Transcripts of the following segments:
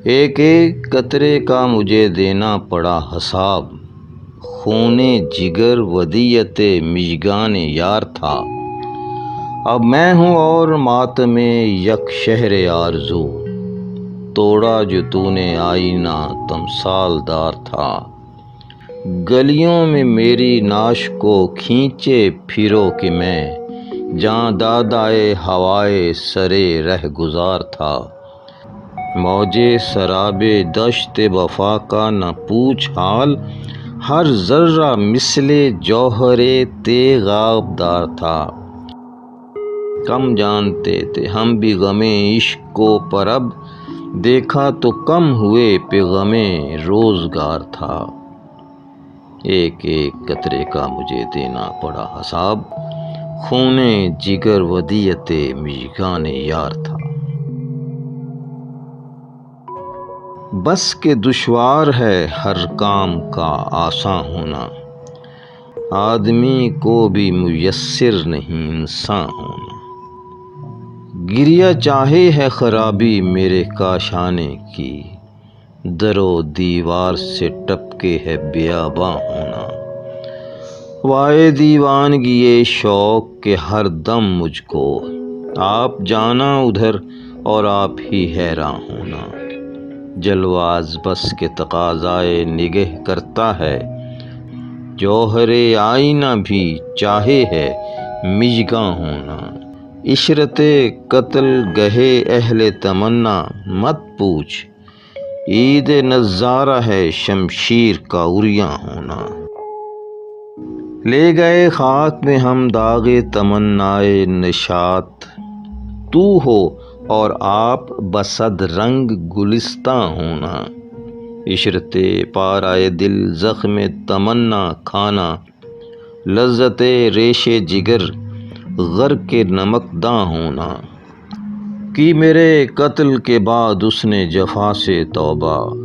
ایک ایک قطرے کا مجھے دینا پڑا حساب، خون جگر ودیعت مژگان یار تھا۔ اب میں ہوں اور ماتم یک شہر آرزو، توڑا جو تو نے آئینہ تمثال دار تھا۔ گلیوں میں میری ناش کو کھینچے پھرو کہ میں جاں دادائے ہوائے سرے رہ گزار تھا۔ موجے سراب دشت وفا کا نہ پوچھ حال، ہر ذرہ مثل جوہر تیغ آبدار تھا۔ کم جانتے تھے ہم بھی غم عشق کو، پر اب دیکھا تو کم ہوئے پہ غم روزگار تھا۔ ایک ایک قطرے کا مجھے دینا پڑا حساب، خون جگر ودیعت مژگان یار تھا۔ بس کہ دشوار ہے ہر کام کا آساں ہونا، آدمی کو بھی میسر نہیں انسان ہونا۔ گریہ چاہے ہے خرابی میرے کاشانے کی، در و دیوار سے ٹپکے ہے بیاباں ہونا۔ وائے دیوانگی شوق کے ہر دم مجھ کو، آپ جانا ادھر اور آپ ہی حیراں ہونا۔ جلواز بس کے تقاضائے نگہ کرتا ہے، جوہر آئینہ بھی چاہے ہے مژگاں ہونا۔ عشرت قتل گہے اہل تمنا مت پوچھ، عید نظارہ ہے شمشیر کا عریاں ہونا۔ لے گئے خاک میں ہم داغ تمنائے نشاط، تو ہو اور آپ بصد رنگ گلستاں ہونا۔ عشرت پارائے دل زخم تمنا کھانا، لذت ریش جگر غرق نمکداں ہونا۔ کی میرے قتل کے بعد اس نے جفا سے توبہ،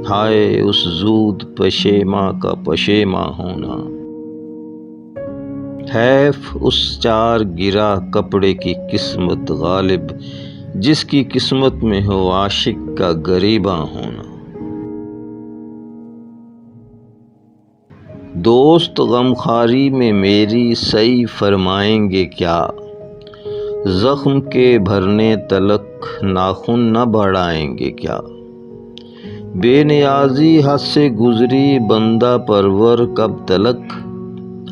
ہائے اس زود پشیماں کا پشیماں ہونا۔ حیف اس چار گرا کپڑے کی قسمت غالب، جس کی قسمت میں ہو عاشق کا گریباں ہونا۔ دوست غمخواری میں میری سعی فرمائیں گے کیا، زخم کے بھرنے تلک ناخن نہ بڑھائیں گے کیا۔ بے نیازی حد سے گزری بندہ پرور کب تلک،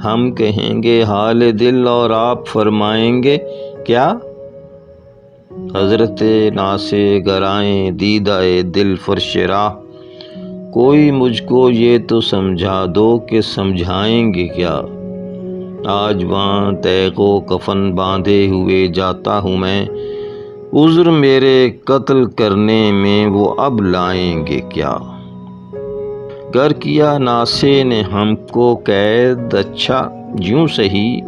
ہم کہیں گے حال دل اور آپ فرمائیں گے کیا۔ حضرت ناس گرائیں دیدہ دل فرش راہ، کوئی مجھ کو یہ تو سمجھا دو کہ سمجھائیں گے کیا۔ آج وہاں تیغ و کفن باندھے ہوئے جاتا ہوں میں، عذر میرے قتل کرنے میں وہ اب لائیں گے کیا۔ گر کیا ناسے نے ہم کو قید اچھا، یوں سہی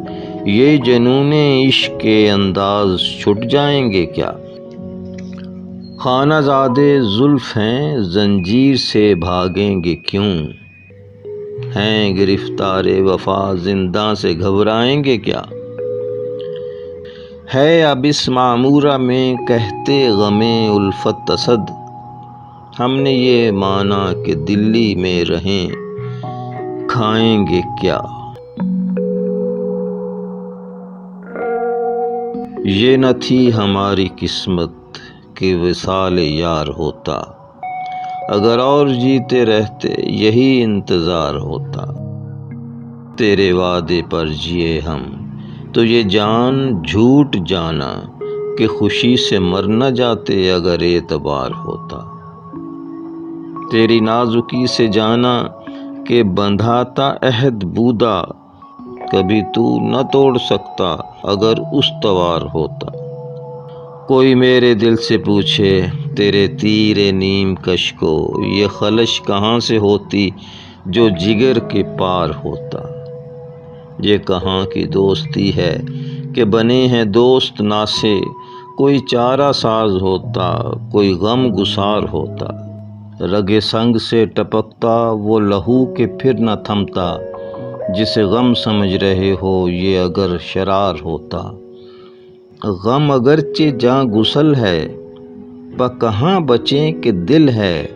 یہ جنون عشق کے انداز چھٹ جائیں گے کیا۔ خانہ زادے زلف ہیں زنجیر سے بھاگیں گے کیوں، ہیں گرفتار وفا زنداں سے گھبرائیں گے کیا۔ ہے اب اس معمورہ میں کہتے غم الفت اسد، ہم نے یہ مانا کہ دلی میں رہیں کھائیں گے کیا۔ یہ نہ تھی ہماری قسمت کہ وصال یار ہوتا، اگر اور جیتے رہتے یہی انتظار ہوتا۔ تیرے وعدے پر جیے ہم تو یہ جان جھوٹ جانا کہ خوشی سے مر نہ جاتے اگر اعتبار ہوتا۔ تیری نازکی سے جانا کہ بندھاتا عہد بودا، کبھی تو نہ توڑ سکتا اگر استوار ہوتا۔ کوئی میرے دل سے پوچھے تیرے تیر نیم کش کو، یہ خلش کہاں سے ہوتی جو جگر کے پار ہوتا۔ یہ کہاں کی دوستی ہے کہ بنے ہیں دوست ناسے، کوئی چارہ ساز ہوتا کوئی غم گسار ہوتا۔ رگ سنگ سے ٹپکتا وہ لہو کہ پھر نہ تھمتا، جسے غم سمجھ رہے ہو یہ اگر شرار ہوتا۔ غم اگرچہ جاں گسل ہے کہاں بچیں کہ دل ہے،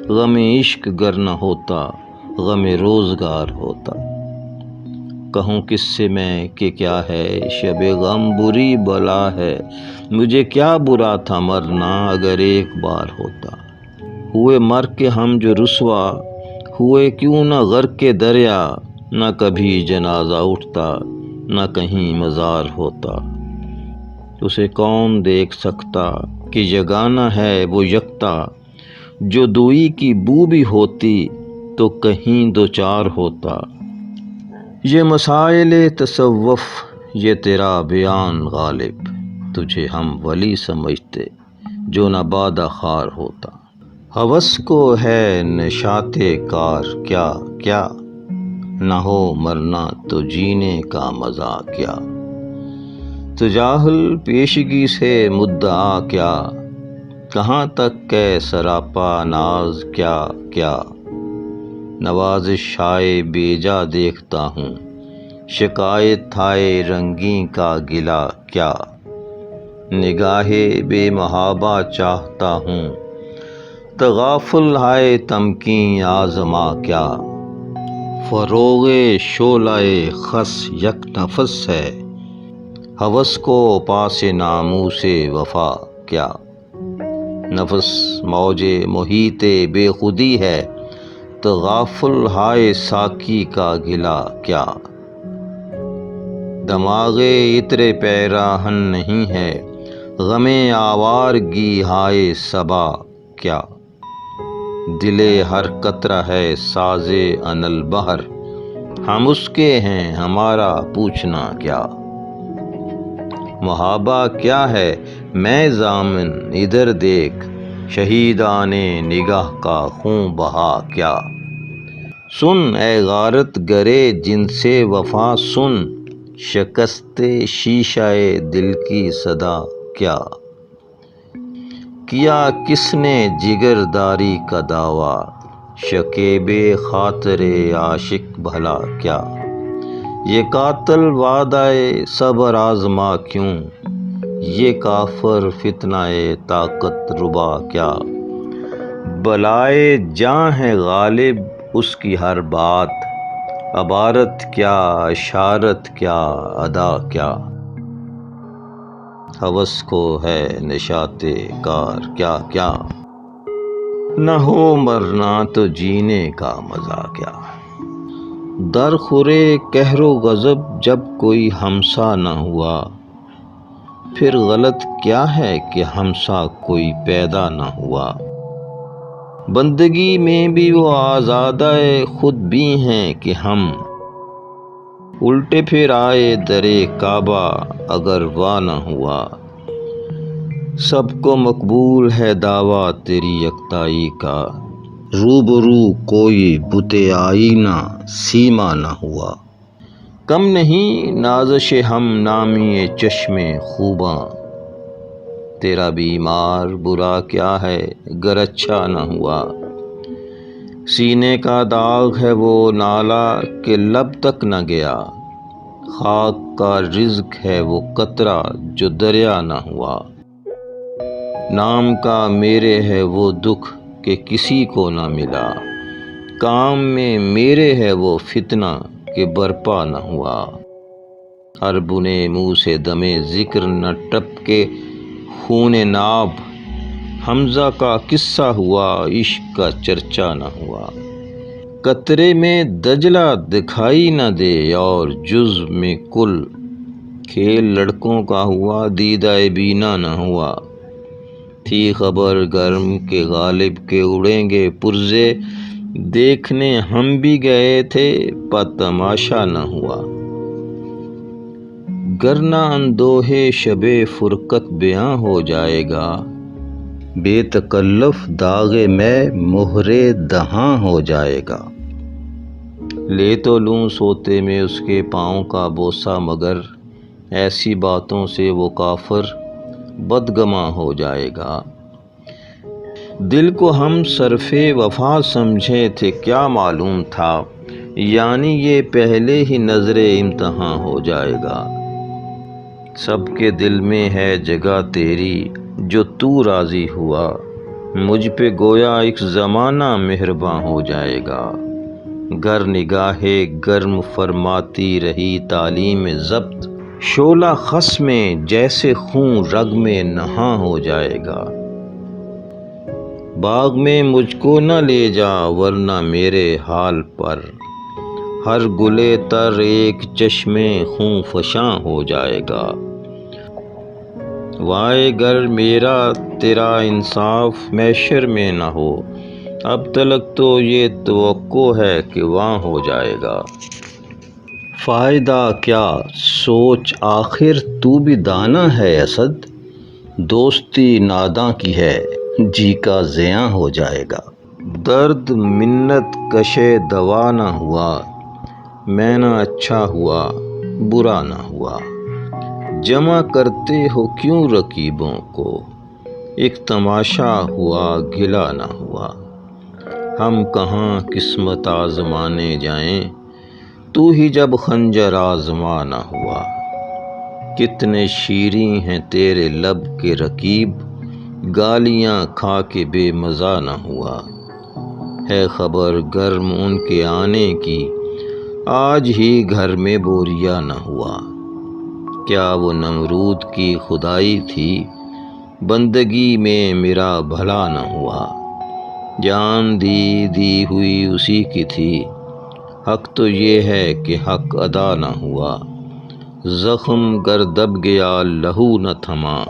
غم عشق گر نہ ہوتا، غم روزگار ہوتا۔ کہوں کس سے میں کہ کیا ہے شب غم بری بلا ہے، مجھے کیا برا تھا مرنا اگر ایک بار ہوتا۔ ہوئے مر کے ہم جو رسوا، ہوئے کیوں نہ غرق کے دریا، نہ کبھی جنازہ اٹھتا، نہ کہیں مزار ہوتا۔ اسے کون دیکھ سکتا کہ یگانہ ہے وہ یکتا، جو دوئی کی بو بھی ہوتی تو کہیں دو چار ہوتا۔ یہ مسائل تصوف، یہ تیرا بیان غالب، تجھے ہم ولی سمجھتے جو نہ بادہ خار ہوتا۔ ہوس کو ہے نشاط کار کیا کیا، نہ ہو مرنا تو جینے کا مزہ کیا۔ تجاہل پیشگی سے مدعا کیا، کہاں تک کہ سراپا ناز کیا کیا۔ نوازش ہائے بیجا دیکھتا ہوں، شکایت ہائے رنگیں کا گلا کیا۔ نگاہ بے محابہ چاہتا ہوں، تغافل ہائے تمکین آزما کیا۔ فروغ شعلہ خس یک نفس ہے، ہوس کو پاس ناموس وفا کیا۔ نفس موج محیط بے خودی ہے، تغافل ہائے ساقی کا گلا کیا۔ دماغ عطر پیراہن نہیں ہے، غم آوارگی ہائے صبا کیا۔ دل ہر قطرہ ہے ساز انا البحر، ہم اس کے ہیں ہمارا پوچھنا کیا۔ محابہ کیا ہے میں ضامن ادھر دیکھ، شہیدان نگاہ کا خون بہا کیا۔ سن اے غارت گرے جن سے وفا سن، شکست شیشہ دل کی صدا کیا۔ کیا کس نے جگر داری کا دعویٰ، شکیب خاطر عاشق بھلا کیا۔ یہ قاتل وعدہ صبر آزما کیوں، یہ کافر فتنہ طاقت ربا کیا۔ بلائے جاں ہے غالب اس کی ہر بات، عبارت کیا اشارت کیا ادا کیا۔ ہوس کو ہے نشاط کار کیا کیا، نہ ہو مرنا تو جینے کا مزہ کیا۔ در خورے قہر و غضب جب کوئی ہمسا نہ ہوا، پھر غلط کیا ہے کہ ہمسا کوئی پیدا نہ ہوا۔ بندگی میں بھی وہ آزادہ خود بھی ہیں کہ ہم، الٹے پھر آئے در کعبہ اگر وا نہ ہوا۔ سب کو مقبول ہے دعویٰ تیری یکتائی کا، روبرو کوئی بت آئینہ سیما نہ ہوا۔ کم نہیں نازش ہم نامی چشم خوباں، تیرا بیمار برا کیا ہے گر اچھا نہ ہوا۔ سینے کا داغ ہے وہ نالہ کہ لب تک نہ گیا، خاک کا رزق ہے وہ قطرہ جو دریا نہ ہوا۔ نام کا میرے ہے وہ دکھ کہ کسی کو نہ ملا، کام میں میرے ہے وہ فتنہ کہ برپا نہ ہوا۔ ہر بنے منہ سے دم ذکر نہ ٹپکے خون ناب، حمزہ کا قصہ ہوا عشق کا چرچا نہ ہوا۔ قطرے میں دجلہ دکھائی نہ دے اور جز میں کل، کھیل لڑکوں کا ہوا دیدہ بینا نہ ہوا۔ تھی خبر گرم کے غالب کے اڑیں گے پرزے، دیکھنے ہم بھی گئے تھے پر تماشا نہ ہوا۔ گرنہ اندوہ شب فرقت بیاں ہو جائے گا، بے تکلف داغ میں مہر دہاں ہو جائے گا۔ لے تو لوں سوتے میں اس کے پاؤں کا بوسہ، مگر ایسی باتوں سے وہ کافر بدگماں ہو جائے گا۔ دل کو ہم صرف وفا سمجھے تھے کیا معلوم تھا، یعنی یہ پہلے ہی نظر امتحاں ہو جائے گا۔ سب کے دل میں ہے جگہ تیری جو تو راضی ہوا، مجھ پہ گویا ایک زمانہ مہرباں ہو جائے گا۔ گر نگاہے گرم فرماتی رہی تعلیم ضبط، شعلہ خس میں جیسے خون رگ میں نہاں ہو جائے گا۔ باغ میں مجھ کو نہ لے جا ورنہ میرے حال پر، ہر گلے تر ایک چشمے خون فشاں ہو جائے گا۔ وائے گر میرا تیرا انصاف محشر میں نہ ہو، اب تلک تو یہ توقع ہے کہ وہاں ہو جائے گا۔ فائدہ کیا سوچ آخر تو بھی دانا ہے اسد، دوستی ناداں کی ہے جی کا زیاں ہو جائے گا۔ درد منت کشے دوا نہ ہوا، میں نہ اچھا ہوا برا نہ ہوا، جمع کرتے ہو کیوں رقیبوں کو، ایک تماشا ہوا گلا نہ ہوا۔ ہم کہاں قسمت آزمانے جائیں، تو ہی جب خنجر آزما نہ ہوا۔ کتنے شیریں ہیں تیرے لب کے رقیب، گالیاں کھا کے بے مزہ نہ ہوا۔ ہے خبر گرم ان کے آنے کی، آج ہی گھر میں بوریا نہ ہوا۔ کیا وہ نمرود کی خدائی تھی، بندگی میں میرا بھلا نہ ہوا۔ جان دی ہوئی اسی کی تھی، حق تو یہ ہے کہ حق ادا نہ ہوا۔ زخم گر دب گیا لہو نہ تھما،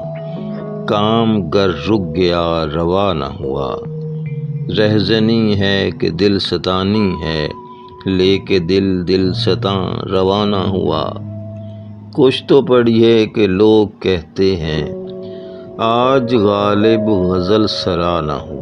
کام گر رک گیا روا نہ ہوا۔ رہزنی ہے کہ دل ستانی ہے، لے کے دل ستاں روانہ ہوا۔ کچھ تو پڑھیے کہ لوگ کہتے ہیں، آج غالب غزل سرا نہ ہوا۔